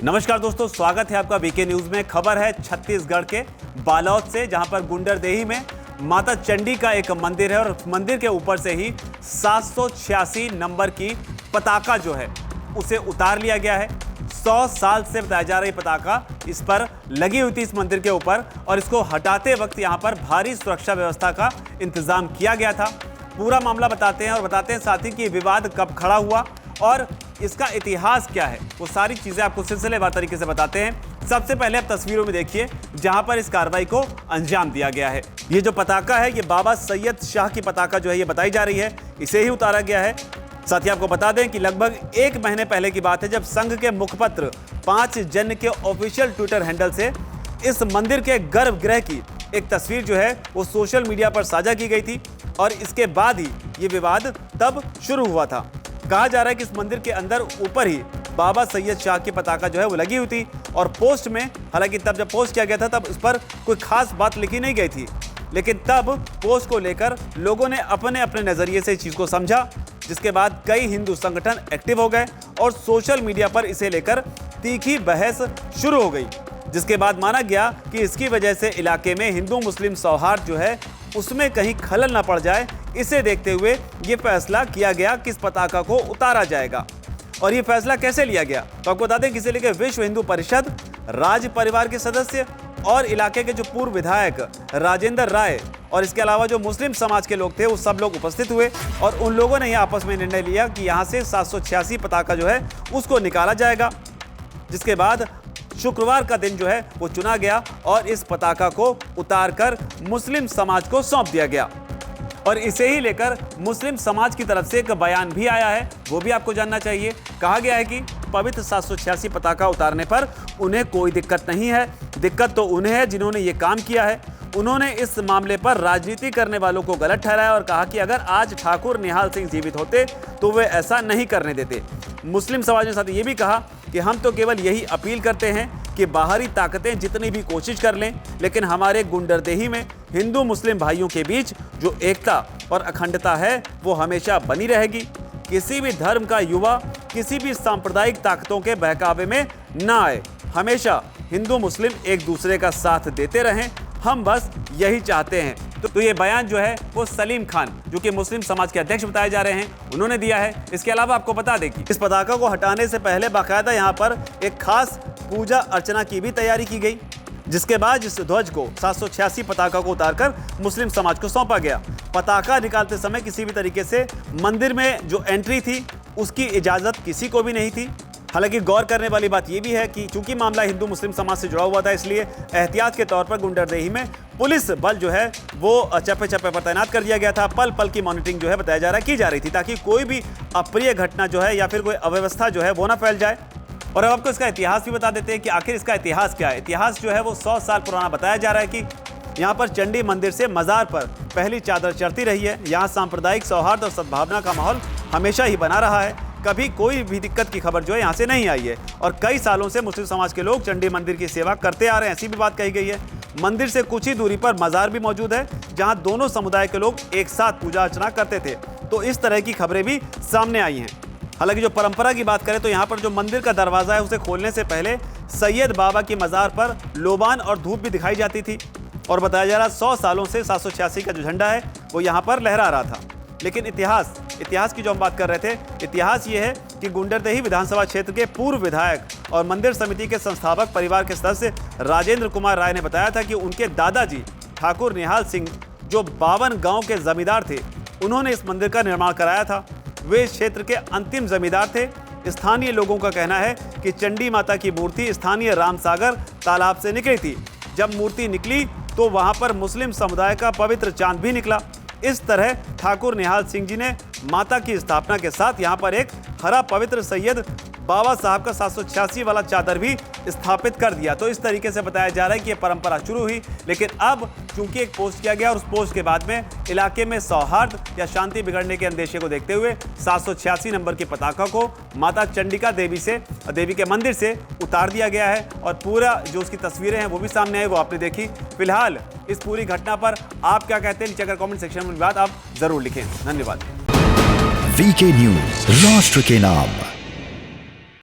नमस्कार दोस्तों, स्वागत है आपका वीके न्यूज में। खबर है छत्तीसगढ़ के बालोद से, जहां पर गुंडरदेही में माता चंडी का एक मंदिर है और मंदिर के ऊपर से ही 786 नंबर की पताका जो है उसे उतार लिया गया है। 100 साल से बताया जा रही पताका इस पर लगी हुई थी, इस मंदिर के ऊपर, और इसको हटाते वक्त यहाँ पर भारी सुरक्षा व्यवस्था का इंतजाम किया गया था। पूरा मामला बताते हैं और बताते हैं साथ ही कि विवाद कब खड़ा हुआ और इसका इतिहास क्या है, वो सारी चीजें आपको सिलसिलेवार तरीके से बताते हैं। सबसे पहले आप तस्वीरों में देखिए जहां पर इस कार्रवाई को अंजाम दिया गया है। ये जो पताका है, ये बाबा सैयद शाह की पताका जो है ये बताई जा रही है, इसे ही उतारा गया है। साथ ही आपको बता दें कि लगभग 1 महीने पहले की बात है जब संघ के मुखपत्र 5 जन के ऑफिशियल ट्विटर हैंडल से इस मंदिर के गर्भगृह की एक तस्वीर जो है वो सोशल मीडिया पर साझा की गई थी और इसके बाद ही ये विवाद तब शुरू हुआ था। कहा जा रहा है कि इस मंदिर के अंदर ऊपर ही बाबा सैयद शाह की पताका जो है वो लगी हुई थी और पोस्ट में, हालांकि तब जब पोस्ट किया गया था तब इस पर कोई खास बात लिखी नहीं गई थी, लेकिन तब पोस्ट को लेकर लोगों ने अपने अपने नजरिए से इस चीज को समझा, जिसके बाद कई हिंदू संगठन एक्टिव हो गए और सोशल मीडिया पर इसे लेकर तीखी बहस शुरू हो गई, जिसके बाद माना गया कि इसकी वजह से इलाके में हिंदू मुस्लिम सौहार्द जो है उसमें कहीं खलल ना पड़ जाए। इसे देखते हुए ये फैसला किया गया कि इस पताका को उतारा जाएगा। और ये फैसला कैसे लिया गया तो आपको बता दें कि इसे लेकर विश्व हिंदू परिषद, राज परिवार के सदस्य और इलाके के जो पूर्व विधायक राजेंद्र राय और इसके अलावा जो मुस्लिम समाज के लोग थे वो सब लोग उपस्थित हुए और उन लोगों ने आपस में निर्णय लिया कि यहाँ से 786 पताका जो है उसको निकाला जाएगा। जिसके बाद शुक्रवार का दिन जो है वो चुना गया और इस पताका को उतारकर मुस्लिम समाज को सौंप दिया गया। और इसे ही लेकर मुस्लिम समाज की तरफ से एक बयान भी आया है, वो भी आपको जानना चाहिए। कहा गया है कि पवित्र 786 पताका उतारने पर उन्हें कोई दिक्कत नहीं है। दिक्कत तो उन्हें है जिन्होंने ये काम किया है। उन्होंने इस मामले पर राजनीति करने वालों को गलत ठहराया और कहा कि अगर आज ठाकुर निहाल सिंह जीवित होते तो वे ऐसा नहीं करने देते। मुस्लिम समाज ने साथ ये भी कहा कि हम तो केवल यही अपील करते हैं कि बाहरी ताकतें जितनी भी कोशिश कर लें, लेकिन हमारे गुंडरदेही में हिंदू मुस्लिम भाइयों के बीच जो एकता और अखंडता है वो हमेशा बनी रहेगी। किसी भी धर्म का युवा किसी भी सांप्रदायिक ताकतों के बहकावे में ना आए। हमेशा हिंदू मुस्लिम एक दूसरे का साथ देते रहें, हम बस यही चाहते हैं। तो ये बयान जो है वो सलीम खान, जो कि मुस्लिम समाज के अध्यक्ष बताए जा रहे हैं, उन्होंने दिया है। इसके अलावा आपको बता दें कि इस पताका को हटाने से पहले बाकायदा यहाँ पर एक खास पूजा अर्चना की भी तैयारी की गई, जिसके बाद इस ध्वज को 786 पताका को उतारकर मुस्लिम समाज को सौंपा गया। पताका निकालते समय किसी भी तरीके से मंदिर में जो एंट्री थी उसकी इजाजत किसी को भी नहीं थी। हालांकि गौर करने वाली बात यह भी है कि चूंकि मामला हिंदू मुस्लिम समाज से जुड़ा हुआ था, इसलिए एहतियात के तौर पर गुंडरदेही में पुलिस बल जो है वो चप्पे चप्पे पर तैनात कर दिया गया था। पल पल की मॉनिटरिंग जो है बताया जा रहा है की जा रही थी, ताकि कोई भी अप्रिय घटना जो है या फिर कोई अव्यवस्था जो है वो ना फैल जाए। और अब आपको इसका इतिहास भी बता देते हैं कि आखिर इसका इतिहास क्या है। इतिहास जो है वो 100 साल पुराना बताया जा रहा है कि यहाँ पर चंडी मंदिर से मजार पर पहली चादर चढ़ती रही है। यहाँ सांप्रदायिक सौहार्द और सद्भावना का माहौल हमेशा ही बना रहा है। कभी कोई भी दिक्कत की खबर जो है यहाँ से नहीं आई है और कई सालों से मुस्लिम समाज के लोग चंडी मंदिर की सेवा करते आ रहे हैं, ऐसी भी बात कही गई है। मंदिर से कुछ ही दूरी पर मजार भी मौजूद है, जहाँ दोनों समुदाय के लोग एक साथ पूजा अर्चना करते थे। तो इस तरह की खबरें भी सामने आई हैं। हालांकि जो परंपरा की बात करें तो यहाँ पर जो मंदिर का दरवाजा है उसे खोलने से पहले सैयद बाबा की मजार पर लोबान और धूप भी दिखाई जाती थी और बताया जा रहा 100 सालों से 786 का जो झंडा है वो यहाँ पर लहरा रहा था। लेकिन इतिहास की जो हम बात कर रहे थे, इतिहास ये है कि गुंडरदेही विधानसभा क्षेत्र के पूर्व विधायक और मंदिर समिति के संस्थापक परिवार के सदस्य राजेंद्र कुमार राय ने बताया था कि उनके दादाजी ठाकुर निहाल सिंह जो 52 गांव के जमींदार थे, उन्होंने इस मंदिर का निर्माण कराया था। वे इस क्षेत्र के अंतिम जमींदार थे। स्थानीय लोगों का कहना है कि चंडी माता की मूर्ति स्थानीय रामसागर तालाब से निकली थी। जब मूर्ति निकली तो वहां पर मुस्लिम समुदाय का पवित्र चांद भी निकला। इस तरह ठाकुर निहाल सिंह जी ने माता की स्थापना के साथ यहाँ पर एक हरा पवित्र सैयद बाबा साहब का 786 वाला चादर भी स्थापित कर दिया। तो इस तरीके से बताया जा रहा है कि ये परंपरा शुरू हुई, लेकिन अब चूंकि एक पोस्ट किया गया और उस पोस्ट के बाद में इलाके में सौहार्द या शांति बिगड़ने के अंदेशे को देखते हुए 786 नंबर की पताका को माता चंडिका देवी के मंदिर से उतार दिया गया है और पूरा जो उसकी तस्वीरें हैं वो भी सामने आई, वो आपने देखी। फिलहाल इस पूरी घटना पर आप क्या कहते हैं, नीचे अगर कमेंट सेक्शन में बात आप जरूर लिखें। धन्यवाद। वीके न्यूज, राष्ट्र के नाम।